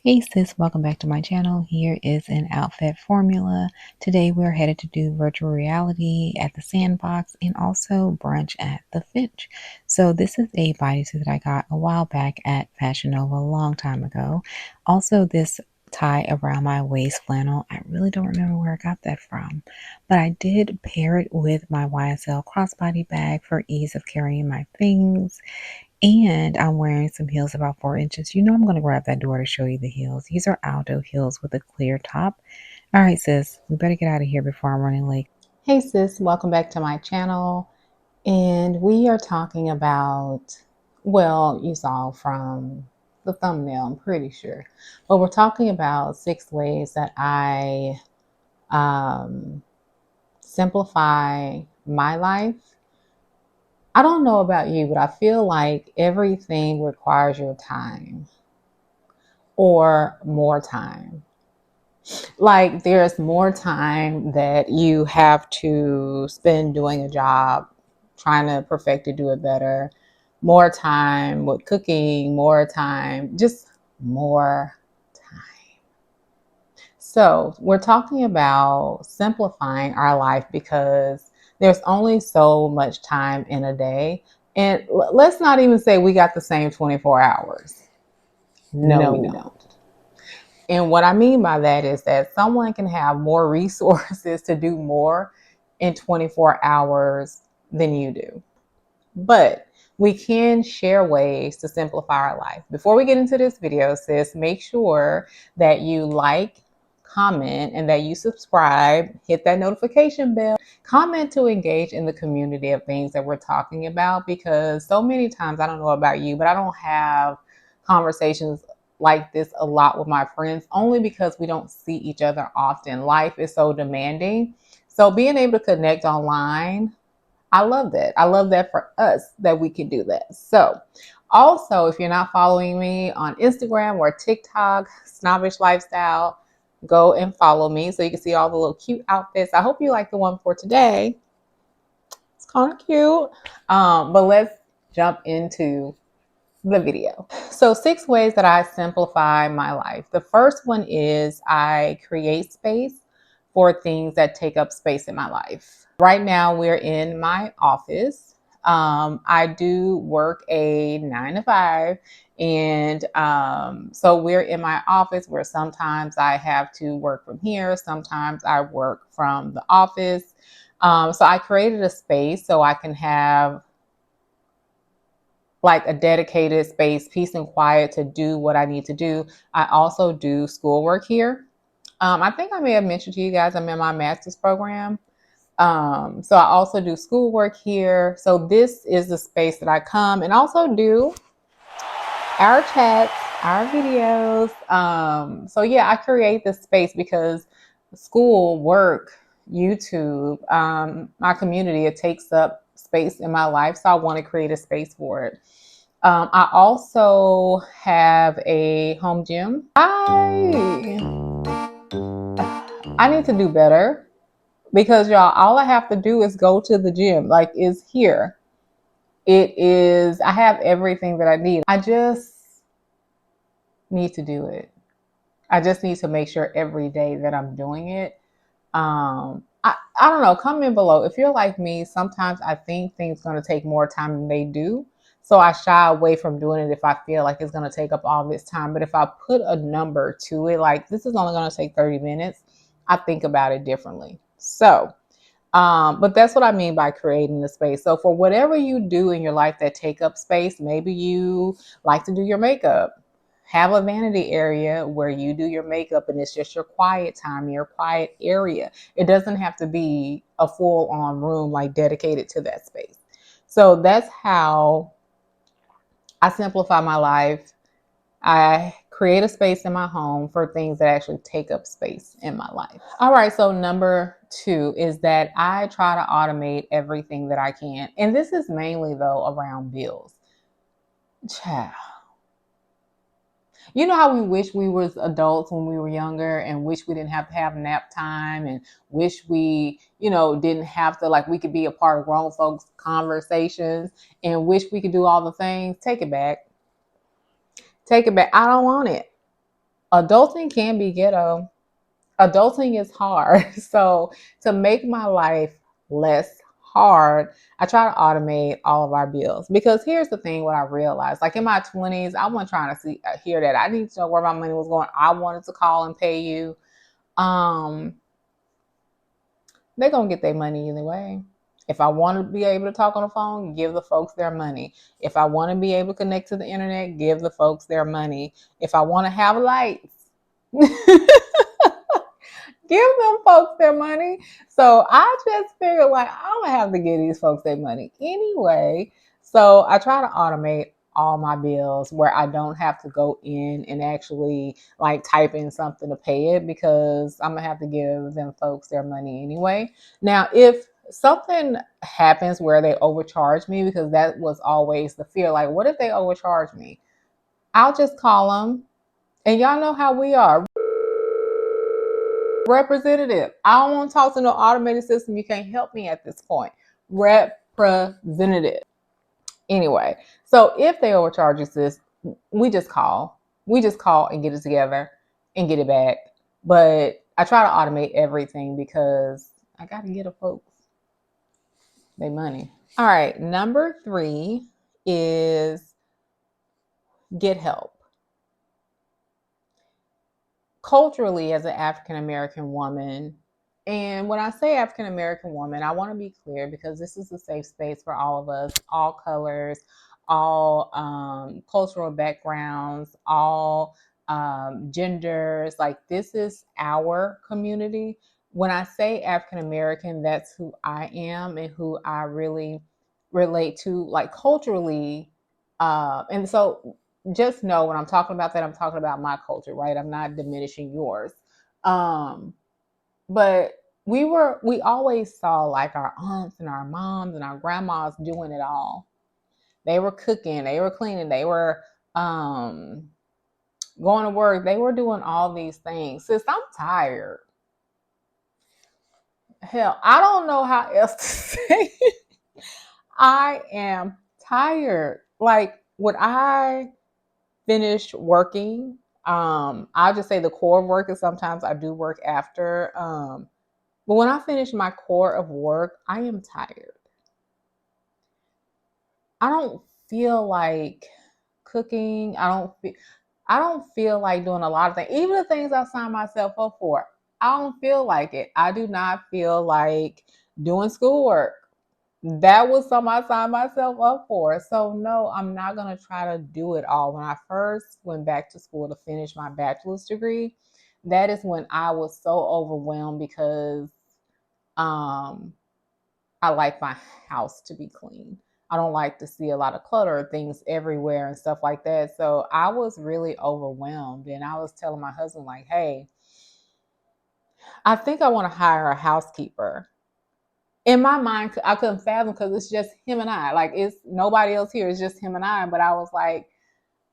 Hey sis, welcome back to my channel. Here is an outfit formula. Today we're headed to do virtual reality at the Sandbox and also brunch at the Finch. So this is a bodysuit that I got a while back at Fashion Nova a long time ago. Also this tie around my waist flannel. I really don't remember where I got that from, but I did pair it with my YSL crossbody bag for ease of carrying my things. And I'm wearing some heels about 4 inches. You know I'm going to grab that door to show you the heels. These are Aldo heels with a clear top. All right, sis, we better get out of here before I'm running late. Hey, sis, welcome back to my channel. And we are talking about, well, you saw from the thumbnail, I'm pretty sure. But we're talking about 6 ways that I simplify my life. I don't know about you, but I feel like everything requires your time or more time. Like there's more time that you have to spend doing a job, trying to perfect it, do it better, more time with cooking, more time, just more time. So we're talking about simplifying our life because there's only so much time in a day. And let's not even say we got the same 24 hours. No, we don't. And what I mean by that is that someone can have more resources to do more in 24 hours than you do. But we can share ways to simplify our life. Before we get into this video, sis, make sure that you like, comment, and that you subscribe, hit that notification bell, comment to engage in the community of things that we're talking about, because so many times, I don't know about you, but I don't have conversations like this a lot with my friends, only because we don't see each other often. Life is so demanding. So being able to connect online, I love that. I love that for us that we can do that. So also, if you're not following me on Instagram or TikTok, Snobbish Lifestyle, go and follow me so you can see all the little cute outfits. I hope you like the one for today. It's kind of cute. But let's jump into the video. So 6 ways that I simplify my life. The first one is I create space for things that take up space in my life. Right now we're in my office. I do work a 9 to 5, and so we're in my office where sometimes I have to work from here, sometimes I work from the office. So I created a space so I can have like a dedicated space, peace and quiet to do what I need to do. I also do schoolwork here. I think I may have mentioned to you guys, I'm in my master's program. So I also do schoolwork here. So this is the space that I come and also do our chats, our videos. So yeah, I create this space because school, work, YouTube, my community, it takes up space in my life. So I want to create a space for it. I also have a home gym. I need to do better because y'all, all I have to do is go to the gym. Like, it's here. It is, I have everything that I need. I just need to do it. I just need to make sure every day that I'm doing it. I don't know, comment below. If you're like me, sometimes I think things are going to take more time than they do. So I shy away from doing it if I feel like it's going to take up all this time. But if I put a number to it, like this is only going to take 30 minutes, I think about it differently. So, but that's what I mean by creating the space. So for whatever you do in your life that take up space, maybe you like to do your makeup. Have a vanity area where you do your makeup and it's just your quiet time, your quiet area. It doesn't have to be a full on room like dedicated to that space. So that's how I simplify my life. I create a space in my home for things that actually take up space in my life. All right, so number 2 is that I try to automate everything that I can. And this is mainly though around bills. Child. You know how we wish we was adults when we were younger and wish we didn't have to have nap time and wish we, didn't have to, like, we could be a part of grown folks' conversations and wish we could do all the things. Take it back. Take it back. I don't want it. Adulting can be ghetto. Adulting is hard. So to make my life less hard, I try to automate all of our bills. Because here's the thing: what I realized, like in my 20s, I wasn't trying to hear that. I need to know where my money was going. I wanted to call and pay you. Um, they're gonna get their money anyway. If I want to be able to talk on the phone, give the folks their money. If I want to be able to connect to the internet, give the folks their money. If I want to have lights, give them folks their money. So I just figured like I'm gonna have to give these folks their money anyway. So I try to automate all my bills where I don't have to go in and actually like type in something to pay it, because I'm gonna have to give them folks their money anyway. Now, if something happens where they overcharge me, because that was always the fear, like what if they overcharge me? I'll just call them, and y'all know how we are. Representative. I don't want to talk to no automated system. You can't help me at this point. Representative. Anyway, so if they overcharge us this, we just call. We just call and get it together and get it back. But I try to automate everything because I got to get a folks their money. All right. Number 3 is get help. Culturally, as an African American woman, and when I say African American woman, I want to be clear because this is a safe space for all of us, all colors, all cultural backgrounds, all genders. Like, this is our community. When I say African American, that's who I am and who I really relate to, like culturally. And so just know when I'm talking about that, I'm talking about my culture, right? I'm not diminishing yours. Um, but we always saw like our aunts and our moms and our grandmas doing it all. They were cooking, they were cleaning, they were going to work, they were doing all these things. Sis, I'm tired. Hell, I don't know how else to say it. I am tired. Like, when I finished working, I'll just say the core of work, is sometimes I do work after. But when I finish my core of work, I am tired. I don't feel like cooking. I don't feel like doing a lot of things. Even the things I signed myself up for, I don't feel like it. I do not feel like doing schoolwork. That was something I signed myself up for. So no, I'm not going to try to do it all. When I first went back to school to finish my bachelor's degree, that is when I was so overwhelmed because um, I like my house to be clean. I don't like to see a lot of clutter, things everywhere and stuff like that. So I was really overwhelmed, and I was telling my husband like, hey, I think I want to hire a housekeeper. In my mind, I couldn't fathom, because it's just him and I. Like, it's nobody else here. It's just him and I. But I was like,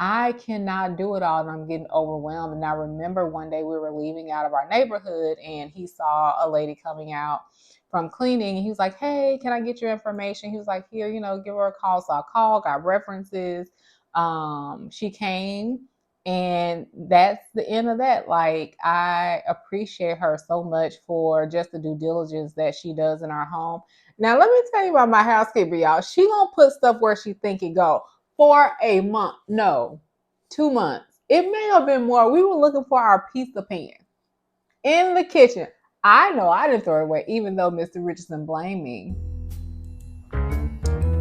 I cannot do it all, and I'm getting overwhelmed. And I remember one day we were leaving out of our neighborhood, and he saw a lady coming out from cleaning, and he was like, hey, can I get your information? He was like, here, give her a call. So I called, got references. She came, and that's the end of that. Like, I appreciate her so much for just the due diligence that she does in our home. Now, let me tell you about my housekeeper, y'all. She gonna put stuff where she think it go for a month. No, 2 months. It may have been more. We were looking for our pizza pan in the kitchen. I know I didn't throw it away, even though Mr. Richardson blamed me.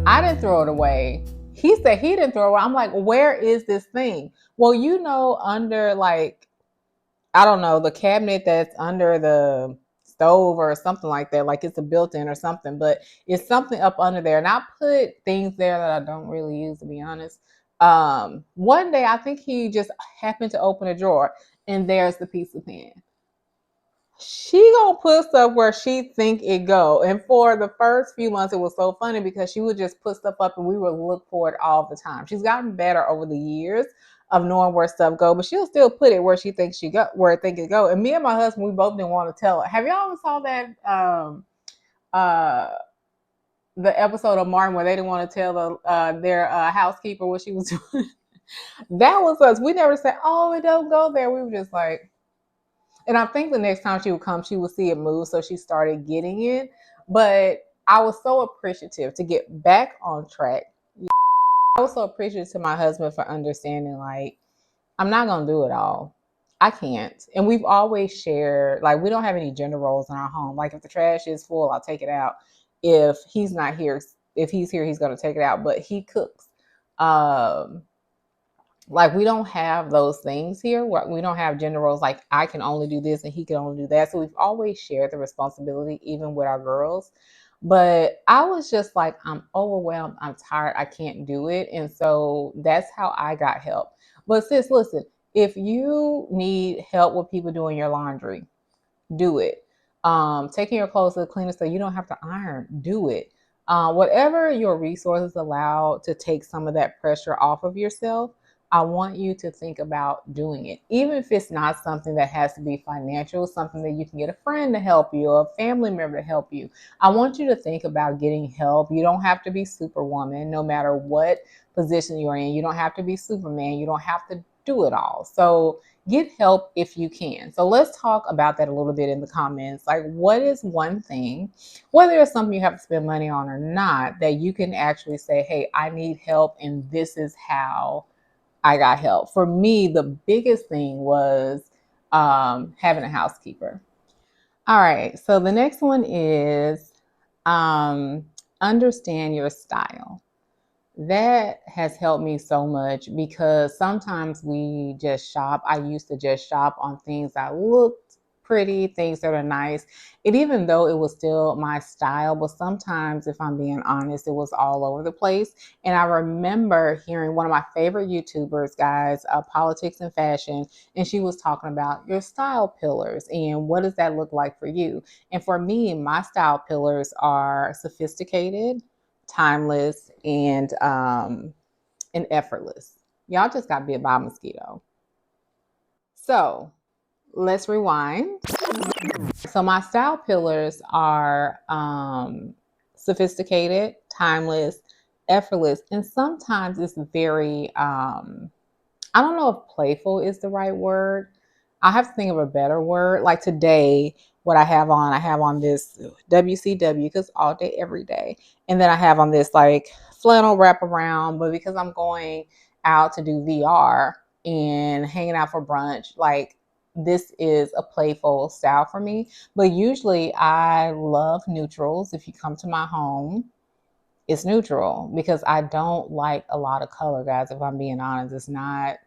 I didn't throw it away. He said he didn't throw it away. I'm like, where is this thing? Well, under, like, I don't know, the cabinet that's under the stove or something like that, like it's a built-in or something, but it's something up under there. And I put things there that I don't really use, to be honest. One day I think he just happened to open a drawer, and there's the pizza pan. She gonna put stuff where she think it go. And for the first few months, it was so funny because she would just put stuff up and we would look for it all the time. She's gotten better over the years of knowing where stuff go, but she'll still put it where she thinks where it think it go. And me and my husband, we both didn't want to tell her. Have y'all ever saw that uh the episode of Martin where they didn't want to tell their housekeeper what she was doing? That was us. We never said, oh, it don't go there. We were just like, and I think the next time she would come, she would see it move. So she started getting it. But I was so appreciative to get back on track. I was so appreciative to my husband for understanding, like, I'm not going to do it all. I can't. And we've always shared, like, we don't have any gender roles in our home. Like, if the trash is full, I'll take it out. If he's not here, if he's here, he's going to take it out. But he cooks. Um, like, we don't have those things here. We don't have gender roles like I can only do this and he can only do that. So we've always shared the responsibility, even with our girls. But I was just like, I'm overwhelmed. I'm tired. I can't do it. And so that's how I got help. But sis, listen, if you need help with people doing your laundry, do it. Taking your clothes to the cleaner so you don't have to iron, do it. Whatever your resources allow to take some of that pressure off of yourself, I want you to think about doing it. Even if it's not something that has to be financial, something that you can get a friend to help you, a family member to help you. I want you to think about getting help. You don't have to be Superwoman, no matter what position you're in. You don't have to be Superman. You don't have to do it all. So get help if you can. So let's talk about that a little bit in the comments. Like, what is one thing, whether it's something you have to spend money on or not, that you can actually say, hey, I need help and this is how I got help. For me, the biggest thing was having a housekeeper. All right. So the next one is understand your style. That has helped me so much because sometimes we just shop. I used to just shop on things that looked pretty, things that are nice. And even though it was still my style, but sometimes, if I'm being honest, it was all over the place. And I remember hearing one of my favorite YouTubers, guys, Politics and Fashion, and she was talking about your style pillars and what does that look like for you. And for me, my style pillars are sophisticated, timeless, and effortless. Y'all just got bit by a mosquito. So let's rewind. So my style pillars are sophisticated, timeless, effortless, and sometimes it's very I don't know if playful is the right word. I have to think of a better word. Like today, what I have on this WCW because all day, every day. And then I have on this like flannel wraparound, but because I'm going out to do VR and hanging out for brunch, like this is a playful style for me. But usually I love neutrals. If you come to my home, it's neutral because I don't like a lot of color, guys. If I'm being honest, it's not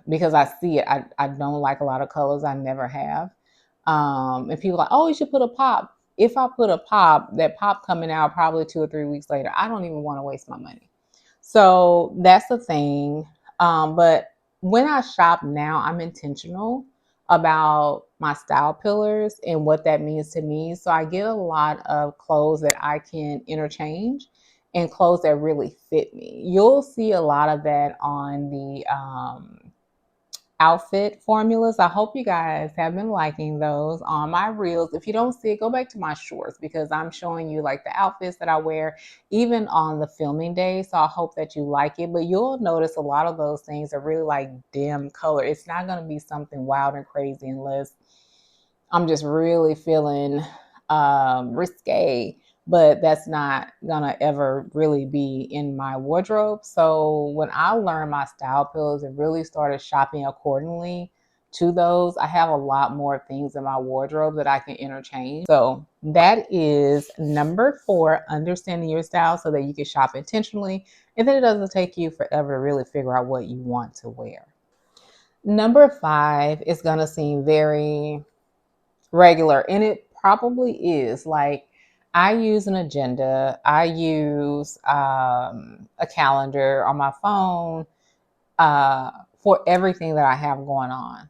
because I see it. I don't like a lot of colors. I never have. And people are like, oh, you should put a pop. If I put a pop, that pop coming out probably 2 or 3 weeks later, I don't even want to waste my money. So that's the thing. But when I shop now, I'm intentional about my style pillars and what that means to me. So I get a lot of clothes that I can interchange and clothes that really fit me. You'll see a lot of that on the outfit formulas. I hope you guys have been liking those on my reels. If you don't see it, go back to my shorts because I'm showing you like the outfits that I wear even on the filming day. So I hope that you like it, but you'll notice a lot of those things are really like dim color. It's not going to be something wild and crazy unless I'm just really feeling risque, but that's not gonna ever really be in my wardrobe. So when I learned my style pillars and really started shopping accordingly to those, I have a lot more things in my wardrobe that I can interchange. So that is number 4, understanding your style so that you can shop intentionally and then it doesn't take you forever to really figure out what you want to wear. Number 5 is gonna seem very regular, and it probably is. Like, I use an agenda, I use a calendar on my phone for everything that I have going on.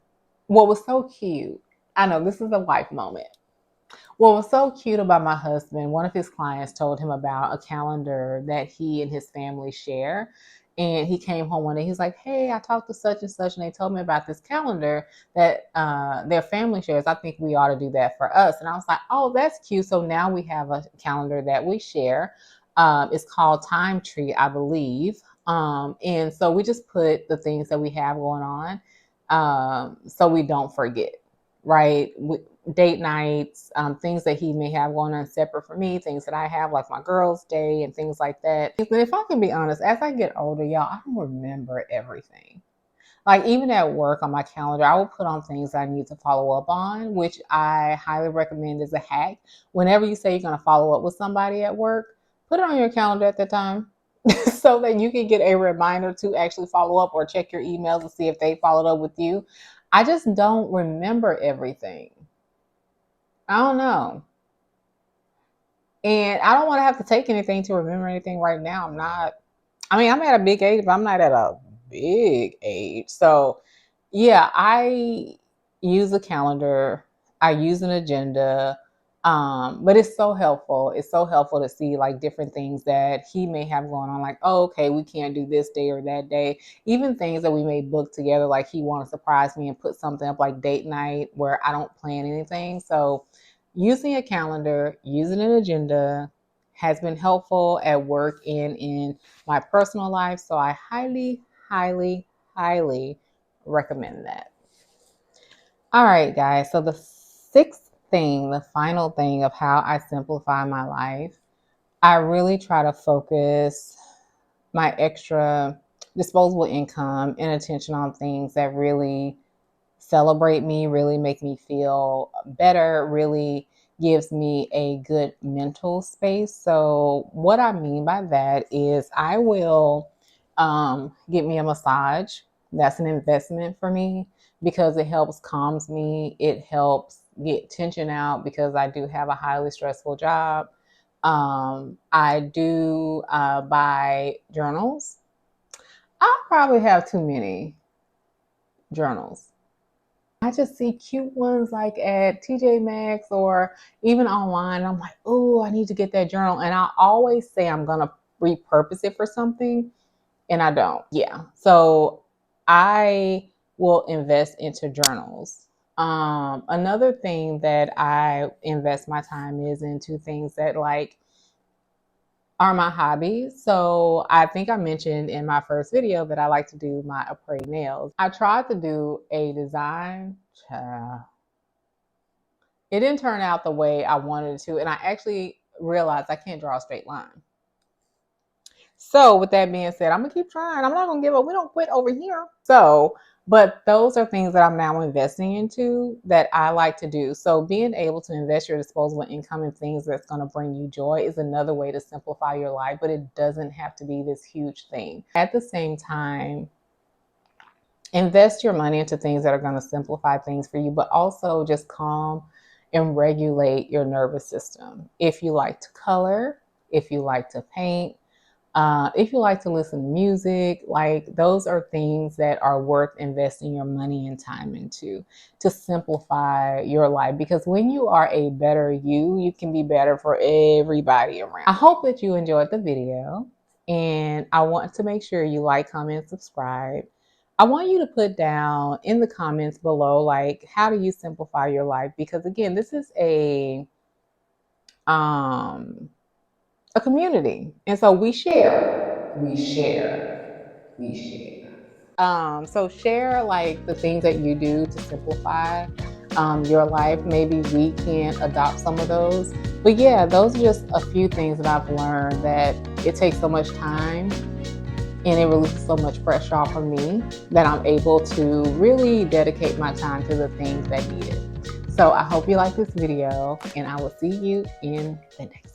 What was so cute, I know this is a wife moment. What was so cute about my husband, one of his clients told him about a calendar that he and his family share. And he came home one day, he's like, hey, I talked to such and such, and they told me about this calendar that their family shares. I think we ought to do that for us. And I was like, oh, that's cute. So now we have a calendar that we share. It's called Time Tree, I believe. And so we just put the things that we have going on, so we don't forget, right? Date nights, things that he may have going on separate from me, things that I have like my girls' day and things like that. And if I can be honest, as I get older, y'all, I don't remember everything. Like even at work on my calendar, I will put on things I need to follow up on, which I highly recommend as a hack. Whenever you say you're going to follow up with somebody at work, put it on your calendar at that time so that you can get a reminder to actually follow up or check your emails and see if they followed up with you. I just don't remember everything. I don't know. And I don't want to have to take anything to remember anything right now. I'm at a big age, but I'm not at a big age. So, yeah, I use a calendar, I use an agenda. But it's so helpful. It's so helpful to see like different things that he may have going on, like, oh, okay, we can't do this day or that day. Even things that we may book together, like he want to surprise me and put something up like date night where I don't plan anything. So, using a calendar, using an agenda has been helpful at work and in my personal life. So I highly, highly, highly recommend that. All right, guys. So the sixth thing, the final thing of how I simplify my life, I really try to focus my extra disposable income and attention on things that really celebrate me, really make me feel better, really gives me a good mental space. So what I mean by that is I will get me a massage. That's an investment for me because it helps calms me. It helps get tension out because I do have a highly stressful job. I do buy journals. I probably have too many journals. I just see cute ones like at TJ Maxx or even online. I'm like, oh, I need to get that journal. And I always say I'm going to repurpose it for something, and I don't. Yeah. So I will invest into journals. Another thing that I invest my time is into things that like are my hobbies. So I think I mentioned in my first video that I like to do my apres nails. I tried to do a design. It didn't turn out the way I wanted it to. And I actually realized I can't draw a straight line. So with that being said, I'm going to keep trying. I'm not going to give up. We don't quit over here. But those are things that I'm now investing into that I like to do. So being able to invest your disposable income in things that's going to bring you joy is another way to simplify your life, but it doesn't have to be this huge thing. At the same time, invest your money into things that are going to simplify things for you, but also just calm and regulate your nervous system. If you like to color, if you like to paint, if you like to listen to music, like those are things that are worth investing your money and time into to simplify your life. Because when you are a better you can be better for everybody around. I hope that you enjoyed the video, and I want to make sure you like, comment, subscribe. I want you to put down in the comments below, like, how do you simplify your life? Because again, this is a community. And so we share. So share like the things that you do to simplify your life. Maybe we can adopt some of those. But yeah, those are just a few things that I've learned, that it takes so much time and it releases so much pressure off of me that I'm able to really dedicate my time to the things that need it. So I hope you like this video, and I will see you in the next one.